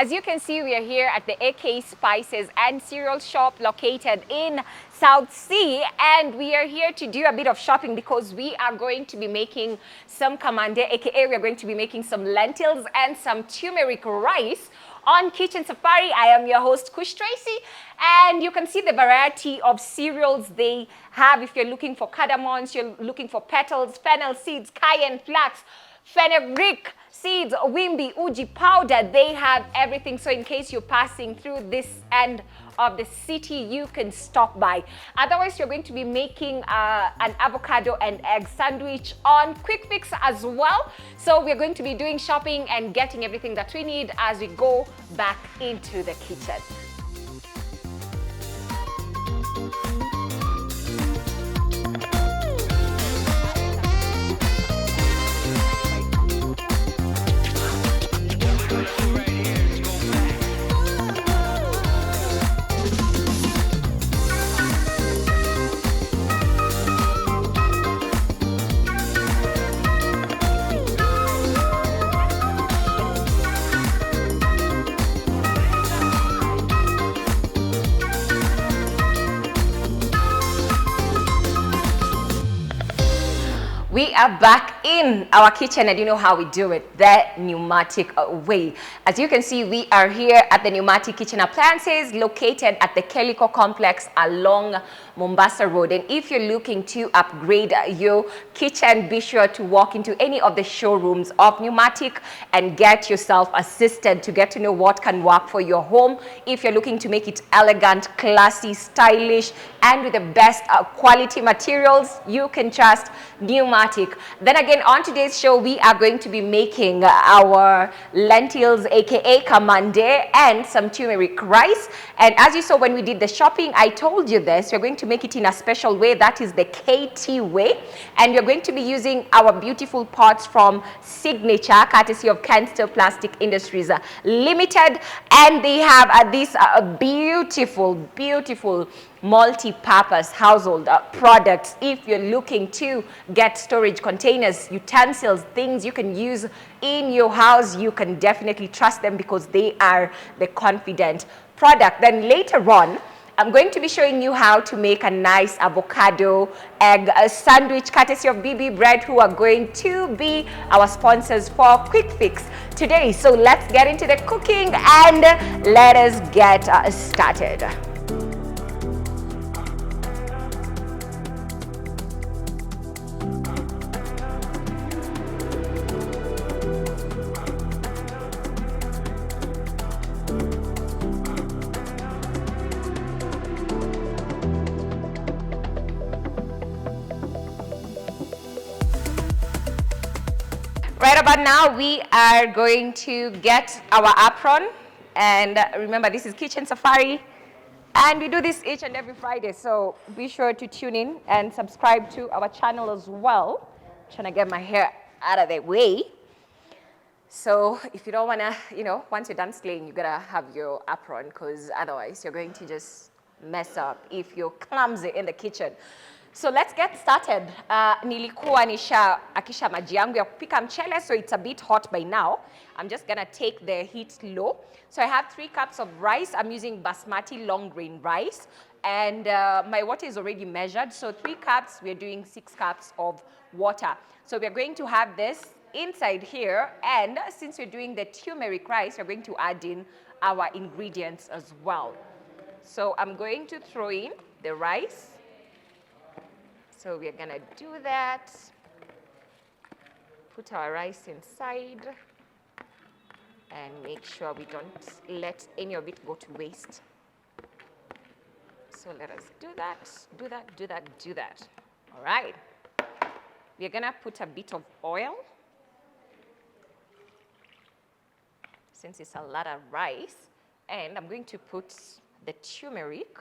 As you can see, we are here at the AK Spices and Cereal Shop located in South Sea, and we are here to do a bit of shopping because we are going to be making some kamande, aka we are going to be making some lentils and some turmeric rice on Kitchen Safari. I am your host, Kush Tracy, and you can see the variety of cereals they have. If you're looking for cardamoms, you're looking for petals, fennel seeds, cayenne flax, fenugreek seeds, wimbi, uji powder, they have everything. So in case you're passing through this end of the city, you can stop by. Otherwise, you're going to be making an avocado and egg sandwich on Quick Fix as well. So we're going to be doing shopping and getting everything that we need as we go back into the kitchen. We are back in our kitchen, and you know how we do it, the pneumatic way. As you can see, we are here at the Pneumatic Kitchen Appliances located at the Keliko Complex along Mombasa Road. And if you're looking to upgrade your kitchen, be sure to walk into any of the showrooms of Pneumatic and get yourself assisted to get to know what can work for your home. If you're looking to make it elegant, classy, stylish, and with the best quality materials, you can trust Pneumatic. Then again, on today's show, we are going to be making our lentils, aka kamande, and some turmeric rice. And as you saw when we did the shopping, I told you this, we're going to make it in a special way, that is the KT way. And we're going to be using our beautiful pots from Signature, courtesy of Kenster Plastic Industries Limited. And they have these beautiful multi-purpose household products. If you're looking to get storage containers, utensils, things you can use in your house, you can definitely trust them because they are the confident product. Then later on, I'm going to be showing you how to make a nice avocado egg sandwich courtesy of BB Bread, who are going to be our sponsors for Quick Fix today. So let's get into the cooking and let us get started. Right about now, we are going to get our apron. And remember, this is Kitchen Safari. And we do this each and every Friday. So be sure to tune in and subscribe to our channel as well. I'm trying to get my hair out of the way. So if you don't want to, once you're done slaying, you got to have your apron, because otherwise you're going to just mess up if you're clumsy in the kitchen. So let's get started. Nilikuwa akisha maji yangu ya kupika mchele, so it's a bit hot by now. I'm just gonna take the heat low. So I have 3 cups of rice. I'm using basmati long grain rice, and my water is already measured. So 3 cups, we're doing 6 cups of water. So we're going to have this inside here, and since we're doing the turmeric rice, we're going to add in our ingredients as well. So I'm going to throw in the rice. So we're gonna do that. Put our rice inside and make sure we don't let any of it go to waste. So let us do that. All right. We're gonna put a bit of oil. Since it's a lot of rice, and I'm going to put the turmeric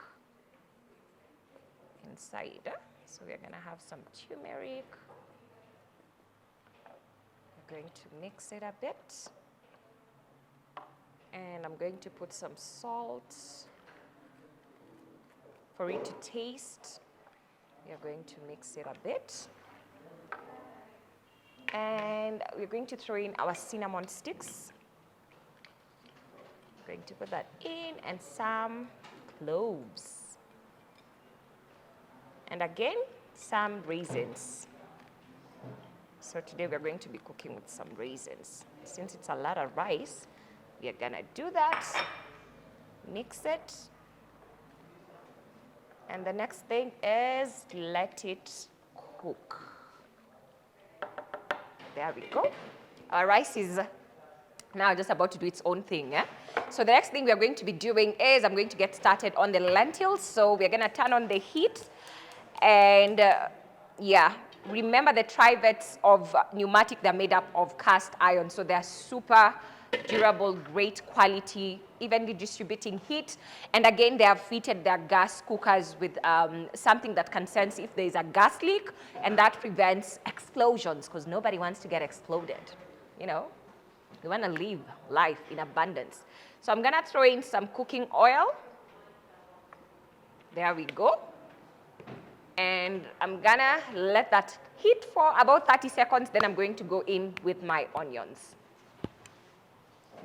inside. So we're going to have some turmeric. We're going to mix it a bit. And I'm going to put some salt for it to taste. We are going to mix it a bit. And we're going to throw in our cinnamon sticks. Going to put that in, and some cloves. And again, some raisins. So today we're going to be cooking with some raisins. Since it's a lot of rice, we're gonna do that, mix it. And the next thing is let it cook. There we go. Our rice is now just about to do its own thing. Yeah? So the next thing we are going to be doing is I'm going to get started on the lentils. So we're going to turn on the heat. And yeah, remember the trivets of pneumatic, they're made up of cast iron. So they're super durable, great quality, evenly distributing heat. And again, they have fitted their gas cookers with something that can sense if there is a gas leak, and that prevents explosions, because nobody wants to get exploded, you know? We want to live life in abundance. So I'm going to throw in some cooking oil. There we go. And I'm going to let that heat for about 30 seconds. Then I'm going to go in with my onions.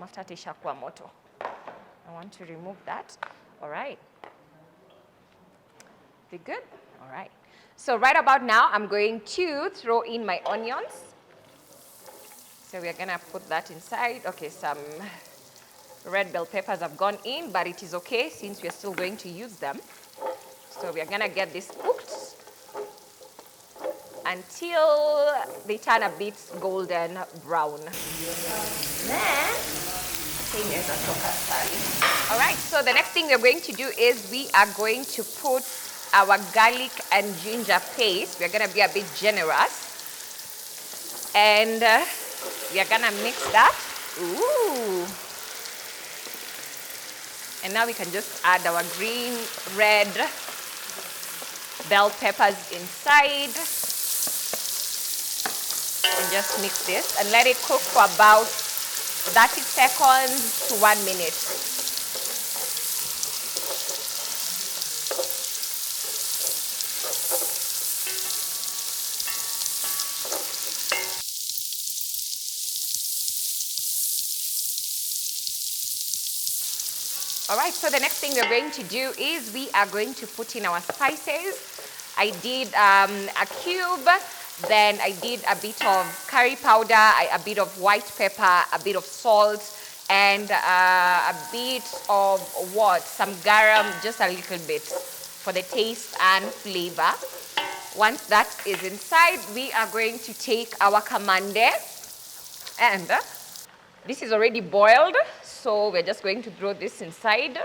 Mafuta ishakuwa moto. I want to remove that. All right. We good? All right. So right about now, I'm going to throw in my onions. So we're going to put that inside. Okay, some red bell peppers have gone in, but it is okay since we're still going to use them. So we're going to get this cooked until they turn a bit golden brown. All right, so the next thing we're going to do is we are going to put our garlic and ginger paste. We're going to be a bit generous. And we are going to mix that. Ooh. And now we can just add our green, red bell peppers inside. And just mix this and let it cook for about 30 seconds to 1 minute. All right, so the next thing we're going to do is we are going to put in our spices. I did a cube, then I did a bit of curry powder, a bit of white pepper, a bit of salt, and a bit of what? Some garam, just a little bit for the taste and flavor. Once that is inside, we are going to take our kamande, and this is already boiled, so we're just going to throw this inside.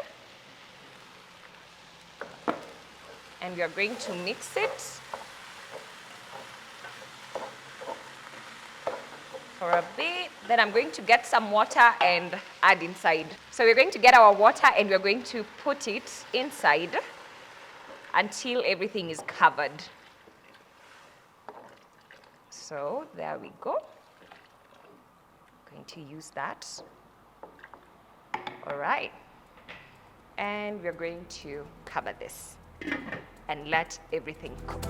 And we are going to mix it for a bit. Then I'm going to get some water and add inside. So we're going to get our water and we're going to put it inside until everything is covered. So there we go. Going to use that. All right. And we're going to cover this and let everything cook.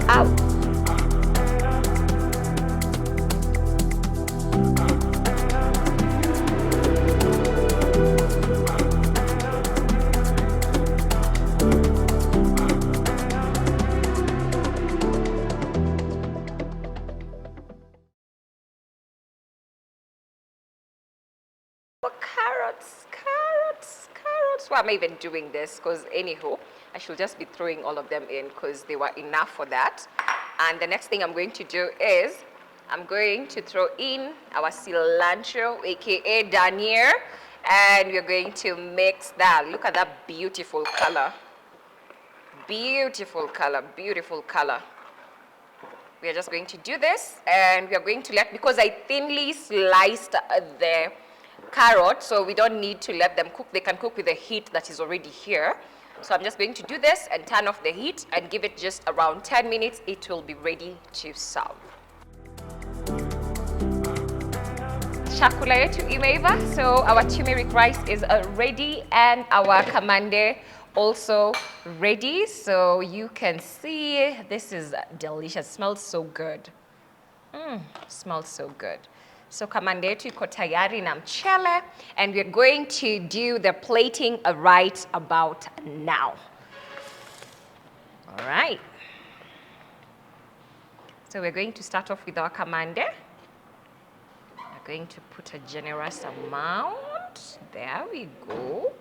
Out. Carrots. Why am I even doing this? Because anywho, I should just be throwing all of them in because they were enough for that. And the next thing I'm going to do is I'm going to throw in our cilantro, aka danier, and we're going to mix that. Look at that beautiful color. Beautiful color, beautiful color. We are just going to do this, and we are going to let, because I thinly sliced the carrot, so we don't need to let them cook. They can cook with the heat that is already here. So I'm just going to do this and turn off the heat and give it just around 10 minutes. It will be ready to serve. Chakula yetu imeiva, so our turmeric rice is ready and our kamande also ready. So you can see this is delicious. Smells so good. Smells so good. So kamande yetu iko tayari na mchele, and we're going to do the plating right about now. All right. So we're going to start off with our kamande. We're going to put a generous amount. There we go.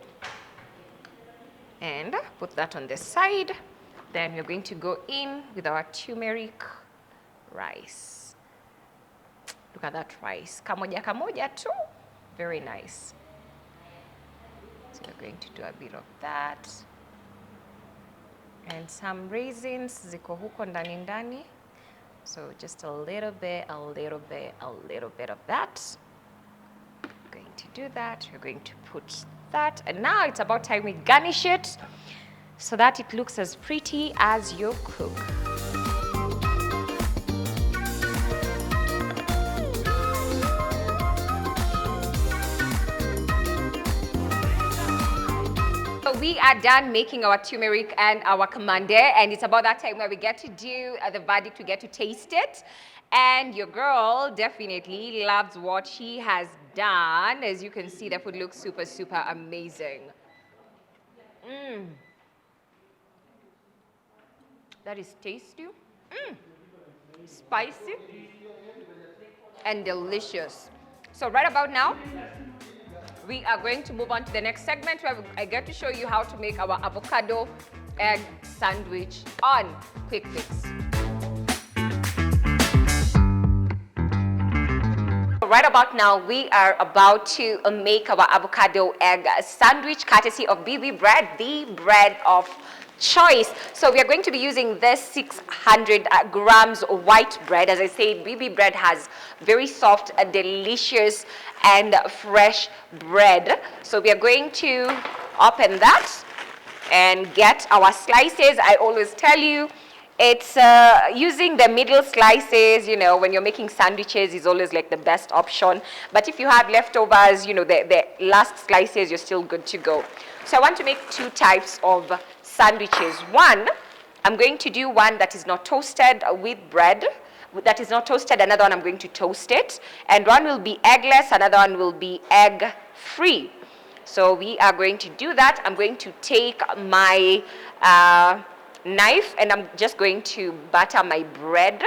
And put that on the side. Then we're going to go in with our turmeric rice. Look at that rice. Kamoja kamoja too. Very nice. So we're going to do a bit of that. And some raisins ziko huko ndani ndani. So just a little bit of that. We're going to do that. We're going to put that. And now it's about time we garnish it so that it looks as pretty as your cook. So we are done making our turmeric and our kamande, and it's about that time where we get to do the verdict, we get to taste it. And your girl definitely loves what she has done. As you can see, the food looks super, super amazing. That is tasty, spicy, and delicious. So right about now, we are going to move on to the next segment where I get to show you how to make our avocado egg sandwich on Quick Fix. Right about now, we are about to make our avocado egg sandwich courtesy of BB bread, the bread of choice. So we are going to be using this 600 grams white bread. As I said, BB bread has very soft, delicious, and fresh bread. So we are going to open that and get our slices. I always tell you, it's using the middle slices, you know, when you're making sandwiches is always like the best option. But if you have leftovers, you know, the last slices, you're still good to go. So I want to make two types of sandwiches. One, I'm going to do one that is not toasted with bread. That is not toasted. Another one I'm going to toast it. And one will be eggless. Another one will be egg-free. So we are going to do that. I'm going to take my knife and I'm just going to butter my bread.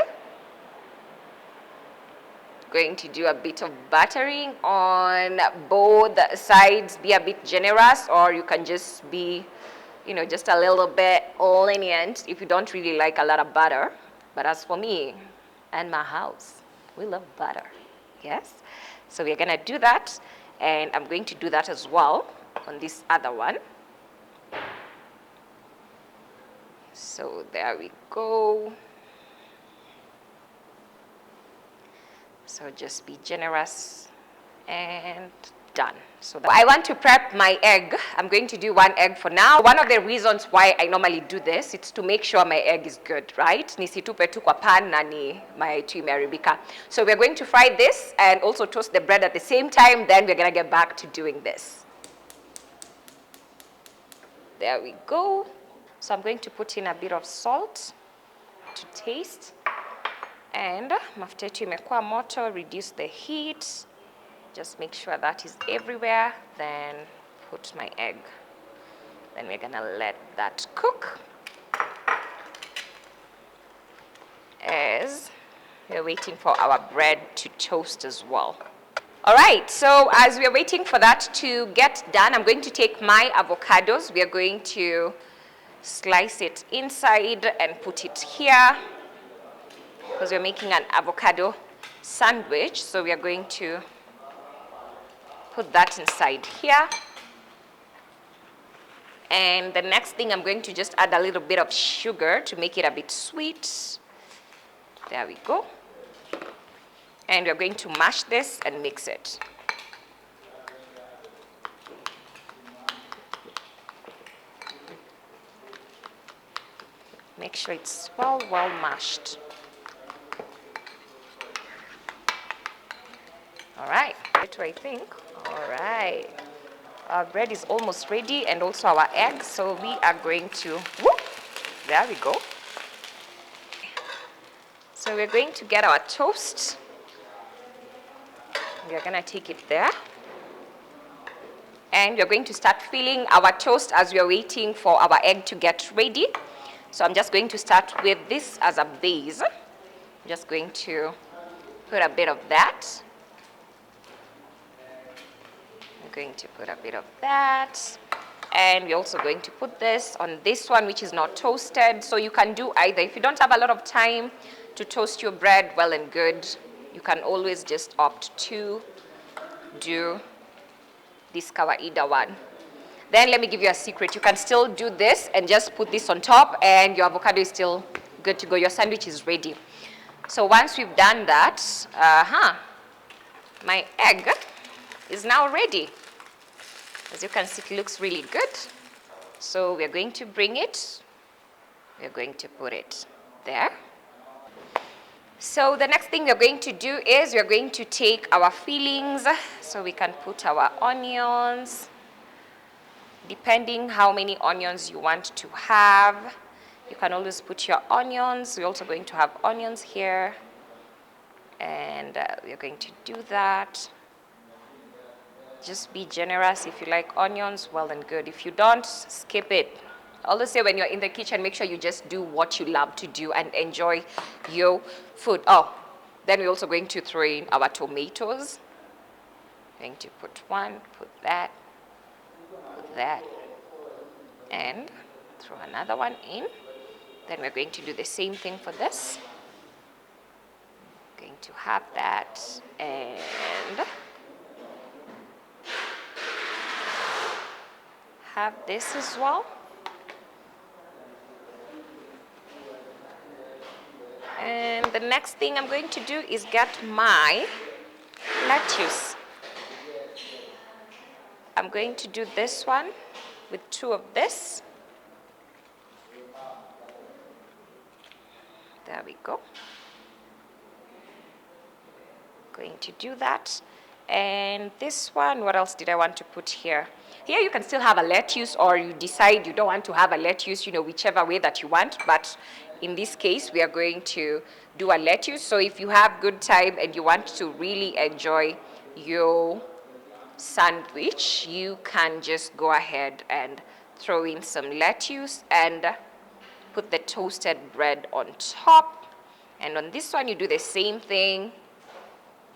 Going to do a bit of buttering on both sides. Be a bit generous, or you can just be, you know, just a little bit lenient if you don't really like a lot of butter. But as for me and my house, we love butter, yes? So we're gonna do that, and I'm going to do that as well on this other one. So there we go. So just be generous and done. So I want to prep my egg. I'm going to do one egg for now. One of the reasons why I normally do this, it's to make sure my egg is good, right? Nisitupe tu kwa pan na ni my tu imeharibika. So we're going to fry this and also toast the bread at the same time. Then we're gonna get back to doing this. There we go. So I'm going to put in a bit of salt to taste. And mafuta yetu imekuwa moto, reduce the heat. Just make sure that is everywhere. Then put my egg. Then we're gonna let that cook as we're waiting for our bread to toast as well. All right, so as we're waiting for that to get done, I'm going to take my avocados. We are going to slice it inside and put it here because we're making an avocado sandwich. So we are going to put that inside here. And the next thing, I'm going to just add a little bit of sugar to make it a bit sweet. There we go. And we're going to mash this and mix it. Make sure it's well mashed. All right, that's what I think. All right, our bread is almost ready and also our eggs. So we are going to, whoop, there we go. So we're going to get our toast. We're gonna take it there. And we're going to start filling our toast as we're waiting for our egg to get ready. So I'm just going to start with this as a base. I'm just going to put a bit of that. I'm going to put a bit of that. And we're also going to put this on this one, which is not toasted. So you can do either. If you don't have a lot of time to toast your bread, well and good. You can always just opt to do this kawaida one. Then let me give you a secret. You can still do this and just put this on top and your avocado is still good to go. Your sandwich is ready. So once we've done that, my egg is now ready. As you can see, it looks really good. So we're going to bring it. We're going to put it there. So the next thing we're going to do is we're going to take our fillings. So we can put our onions, depending how many onions you want to have. You can always put your onions. We're also going to have onions here. And we're going to do that. Just be generous. If you like onions, well and good. If you don't, skip it. I always say when you're in the kitchen, make sure you just do what you love to do and enjoy your food. Oh, then we're also going to throw in our tomatoes. Going to put one, put that, and throw another one in. Then we're going to do the same thing for this. Going to have that and have this as well. And the next thing I'm going to do is get my lettuce. I'm going to do this one with 2 of this. There we go. Going to do that. And this one, what else did I want to put here? Here you can still have a lettuce, or you decide you don't want to have a lettuce, whichever way that you want. But in this case, we are going to do a lettuce. So if you have good time and you want to really enjoy your sandwich, you can just go ahead and throw in some lettuce and put the toasted bread on top. And on this one, you do the same thing.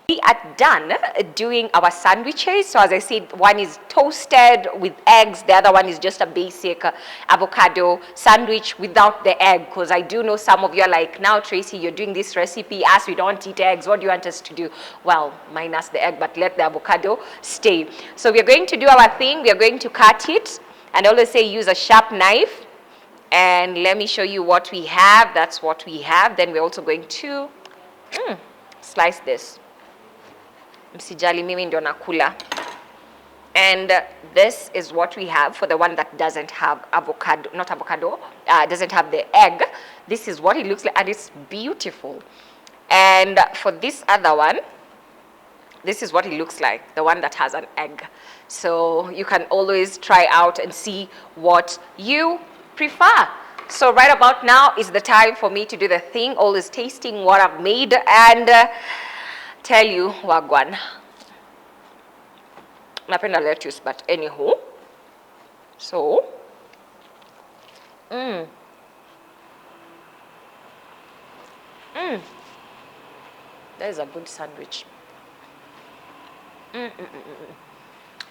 We are done doing our sandwiches. So as I said, one is toasted with eggs. The other one is just a basic avocado sandwich without the egg. Because I do know some of you are like, now Tracy, you're doing this recipe as we don't eat eggs. What do you want us to do? Well, minus the egg, but let the avocado stay. So we're going to do our thing. We're going to cut it. And I always say use a sharp knife. And let me show you what we have. That's what we have. Then we're also going to slice this. Msijali mimi ndio nakula. And this is what we have for the one that doesn't have avocado, doesn't have the egg. This is what it looks like, and it's beautiful. And for this other one, this is what it looks like, the one that has an egg. So you can always try out and see what you prefer. So right about now is the time for me to do the thing, always tasting what I've made and tell you wagwan. Napenda lettuce, but anywho. So, that is a good sandwich.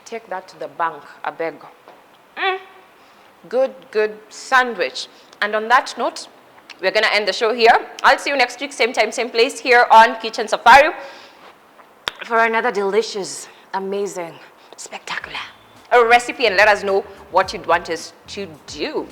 Take that to the bank, I beg. Good sandwich. And on that note, we're gonna end the show here. I'll see you next week, same time, same place here on Kitchen Safari for another delicious, amazing, spectacular recipe, and let us know what you'd want us to do.